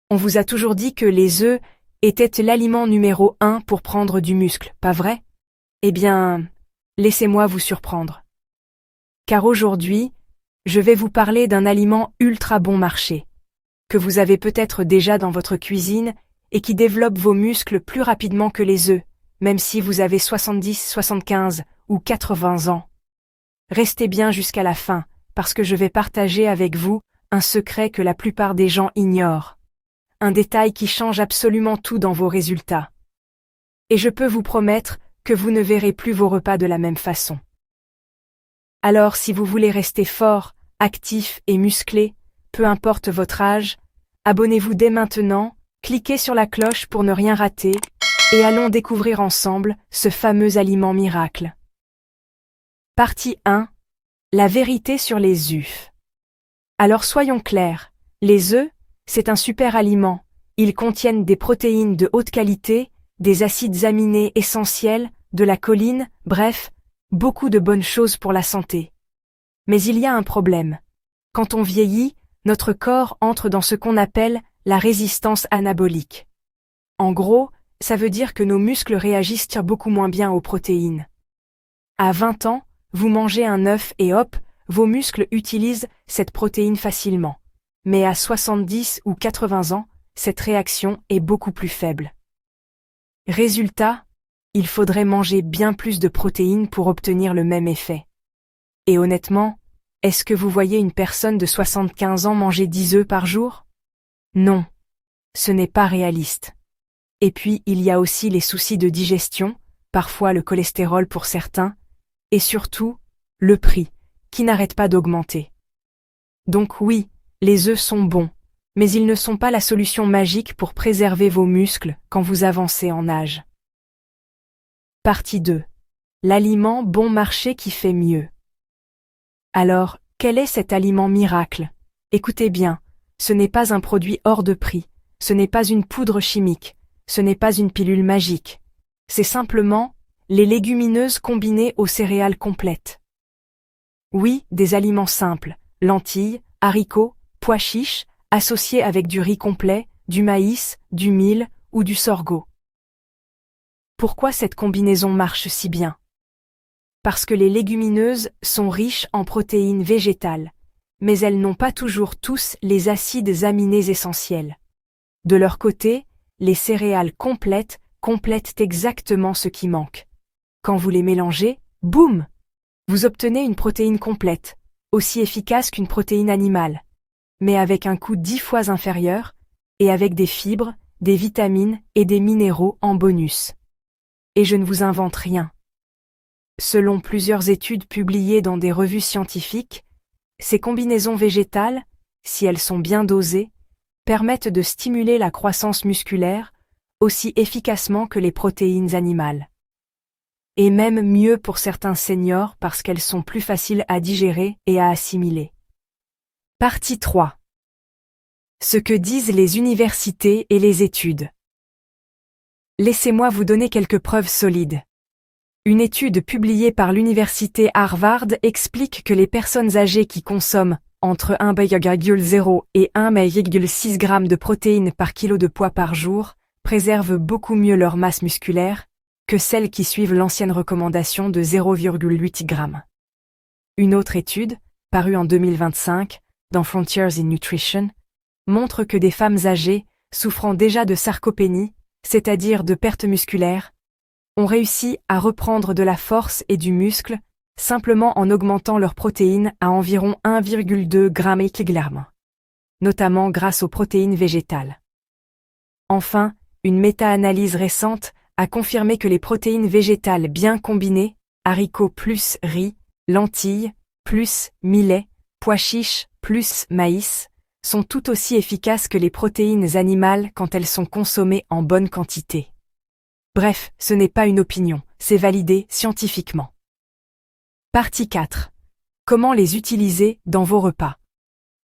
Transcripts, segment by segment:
On vous a toujours dit que les œufs étaient l'aliment numéro 1 pour prendre du muscle, pas vrai? Eh bien, laissez-moi vous surprendre. Car aujourd'hui, je vais vous parler d'un aliment ultra bon marché, que vous avez peut-être déjà dans votre cuisine et qui développe vos muscles plus rapidement que les œufs, même si vous avez 70, 75 ou 80 ans. Restez bien jusqu'à la fin, parce que je vais partager avec vous un secret que la plupart des gens ignorent. Un détail qui change absolument tout dans vos résultats. Et je peux vous promettre que vous ne verrez plus vos repas de la même façon. Alors si vous voulez rester fort, actif et musclé, peu importe votre âge, abonnez-vous dès maintenant, cliquez sur la cloche pour ne rien rater, et allons découvrir ensemble ce fameux aliment miracle. Partie 1. La vérité sur les œufs. Alors soyons clairs, les œufs, c'est un super aliment. Ils contiennent des protéines de haute qualité, des acides aminés essentiels, de la choline, bref, beaucoup de bonnes choses pour la santé. Mais il y a un problème. Quand on vieillit, notre corps entre dans ce qu'on appelle la résistance anabolique. En gros, ça veut dire que nos muscles réagissent beaucoup moins bien aux protéines. À 20 ans, vous mangez un œuf et hop, vos muscles utilisent cette protéine facilement. Mais à 70 ou 80 ans, cette réaction est beaucoup plus faible. Résultat, il faudrait manger bien plus de protéines pour obtenir le même effet. Et honnêtement, est-ce que vous voyez une personne de 75 ans manger 10 œufs par jour? Non, ce n'est pas réaliste. Et puis il y a aussi les soucis de digestion, parfois le cholestérol pour certains, et surtout, le prix, qui n'arrête pas d'augmenter. Donc oui, les œufs sont bons, mais ils ne sont pas la solution magique pour préserver vos muscles quand vous avancez en âge. Partie 2. L'aliment bon marché qui fait mieux. Alors, quel est cet aliment miracle? Écoutez bien, ce n'est pas un produit hors de prix, ce n'est pas une poudre chimique, ce n'est pas une pilule magique. C'est simplement les légumineuses combinées aux céréales complètes. Oui, des aliments simples, lentilles, haricots, pois chiches, associés avec du riz complet, du maïs, du mil ou du sorgho. Pourquoi cette combinaison marche si bien? Parce que les légumineuses sont riches en protéines végétales, mais elles n'ont pas toujours tous les acides aminés essentiels. De leur côté, les céréales complètent exactement ce qui manque. Quand vous les mélangez, boum! Vous obtenez une protéine complète, aussi efficace qu'une protéine animale, mais avec un coût 10 fois inférieur, et avec des fibres, des vitamines et des minéraux en bonus. Et je ne vous invente rien. Selon plusieurs études publiées dans des revues scientifiques, ces combinaisons végétales, si elles sont bien dosées, permettent de stimuler la croissance musculaire aussi efficacement que les protéines animales. Et même mieux pour certains seniors parce qu'elles sont plus faciles à digérer et à assimiler. Partie 3. Ce que disent les universités et les études. Laissez-moi vous donner quelques preuves solides. Une étude publiée par l'université Harvard explique que les personnes âgées qui consomment entre 1,0 et 1,6 g de protéines par kilo de poids par jour préservent beaucoup mieux leur masse musculaire que celles qui suivent l'ancienne recommandation de 0,8 g. Une autre étude, parue en 2025, dans Frontiers in Nutrition, montre que des femmes âgées, souffrant déjà de sarcopénie, c'est-à-dire de perte musculaire, ont réussi à reprendre de la force et du muscle simplement en augmentant leurs protéines à environ 1,2 g/kg, notamment grâce aux protéines végétales. Enfin, une méta-analyse récente a confirmé que les protéines végétales bien combinées, haricots plus riz, lentilles plus millet, pois chiches plus maïs, sont tout aussi efficaces que les protéines animales quand elles sont consommées en bonne quantité. Bref, ce n'est pas une opinion, c'est validé scientifiquement. Partie 4. Comment les utiliser dans vos repas?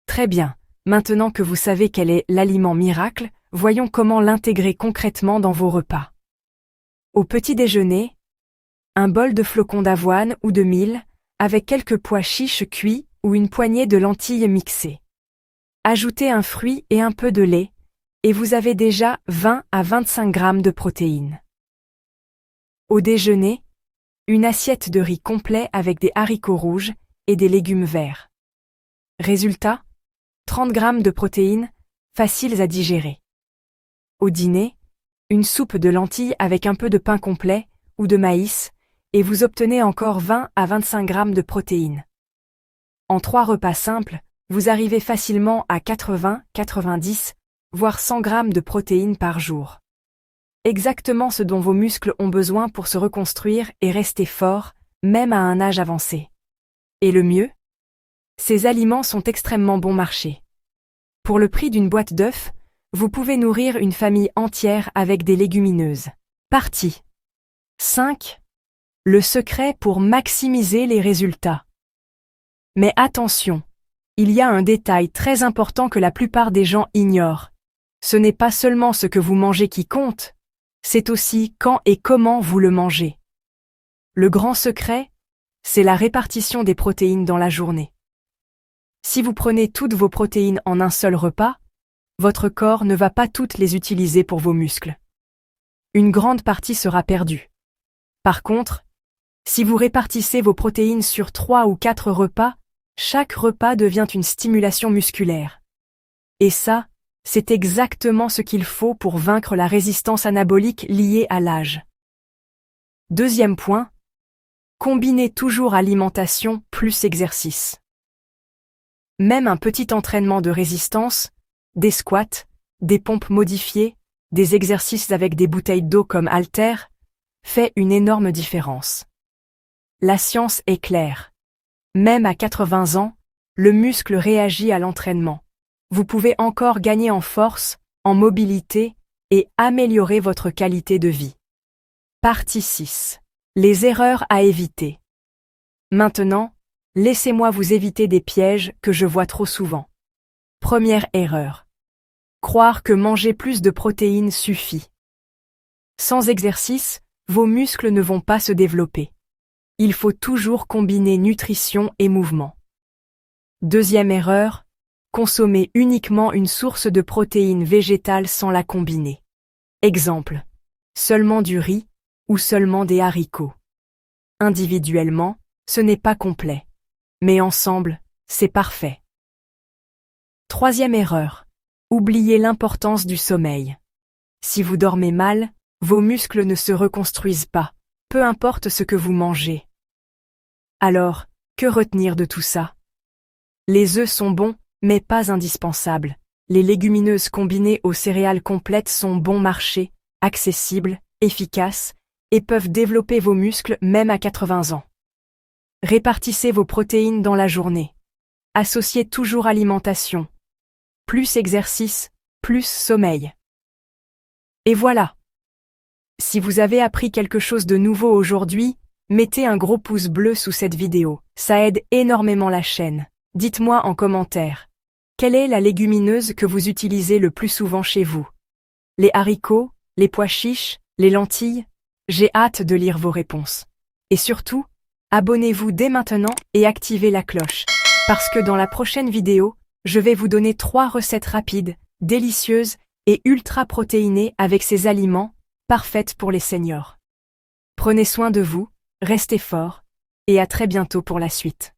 Très bien, maintenant que vous savez quel est l'aliment miracle, voyons comment l'intégrer concrètement dans vos repas. Au petit déjeuner, un bol de flocons d'avoine ou de mil, avec quelques pois chiches cuits ou une poignée de lentilles mixées. Ajoutez un fruit et un peu de lait, et vous avez déjà 20 à 25 grammes de protéines. Au déjeuner, une assiette de riz complet avec des haricots rouges et des légumes verts. Résultat, 30 grammes de protéines, faciles à digérer. Au dîner, une soupe de lentilles avec un peu de pain complet ou de maïs, et vous obtenez encore 20 à 25 grammes de protéines. En 3 repas simples, vous arrivez facilement à 80, 90, voire 100 grammes de protéines par jour. Exactement ce dont vos muscles ont besoin pour se reconstruire et rester forts, même à un âge avancé. Et le mieux? Ces aliments sont extrêmement bon marché. Pour le prix d'une boîte d'œufs, vous pouvez nourrir une famille entière avec des légumineuses. Partie 5. Le secret pour maximiser les résultats. Mais attention, il y a un détail très important que la plupart des gens ignorent. Ce n'est pas seulement ce que vous mangez qui compte, c'est aussi quand et comment vous le mangez. Le grand secret, c'est la répartition des protéines dans la journée. Si vous prenez toutes vos protéines en un seul repas, votre corps ne va pas toutes les utiliser pour vos muscles. Une grande partie sera perdue. Par contre, si vous répartissez vos protéines sur 3 ou 4 repas, chaque repas devient une stimulation musculaire. Et ça, c'est exactement ce qu'il faut pour vaincre la résistance anabolique liée à l'âge. Deuxième point, combinez toujours alimentation plus exercice. Même un petit entraînement de résistance, des squats, des pompes modifiées, des exercices avec des bouteilles d'eau comme haltères, fait une énorme différence. La science est claire. Même à 80 ans, le muscle réagit à l'entraînement. Vous pouvez encore gagner en force, en mobilité et améliorer votre qualité de vie. Partie 6. Les erreurs à éviter. Maintenant, laissez-moi vous éviter des pièges que je vois trop souvent. Première erreur. Croire que manger plus de protéines suffit. Sans exercice, vos muscles ne vont pas se développer. Il faut toujours combiner nutrition et mouvement. Deuxième erreur, consommer uniquement une source de protéines végétales sans la combiner. Exemple, seulement du riz ou seulement des haricots. Individuellement, ce n'est pas complet, mais ensemble, c'est parfait. Troisième erreur, oubliez l'importance du sommeil. Si vous dormez mal, vos muscles ne se reconstruisent pas, peu importe ce que vous mangez. Alors, que retenir de tout ça? Les œufs sont bons, mais pas indispensables. Les légumineuses combinées aux céréales complètes sont bon marché, accessibles, efficaces, et peuvent développer vos muscles même à 80 ans. Répartissez vos protéines dans la journée. Associez toujours alimentation. Plus exercice, plus sommeil. Et voilà. Si vous avez appris quelque chose de nouveau aujourd'hui, mettez un gros pouce bleu sous cette vidéo. Ça aide énormément la chaîne. Dites-moi en commentaire. Quelle est la légumineuse que vous utilisez le plus souvent chez vous? Les haricots, les pois chiches, les lentilles? J'ai hâte de lire vos réponses. Et surtout, abonnez-vous dès maintenant et activez la cloche, parce que dans la prochaine vidéo, je vais vous donner 3 recettes rapides, délicieuses et ultra protéinées avec ces aliments, parfaites pour les seniors. Prenez soin de vous, restez forts, et à très bientôt pour la suite.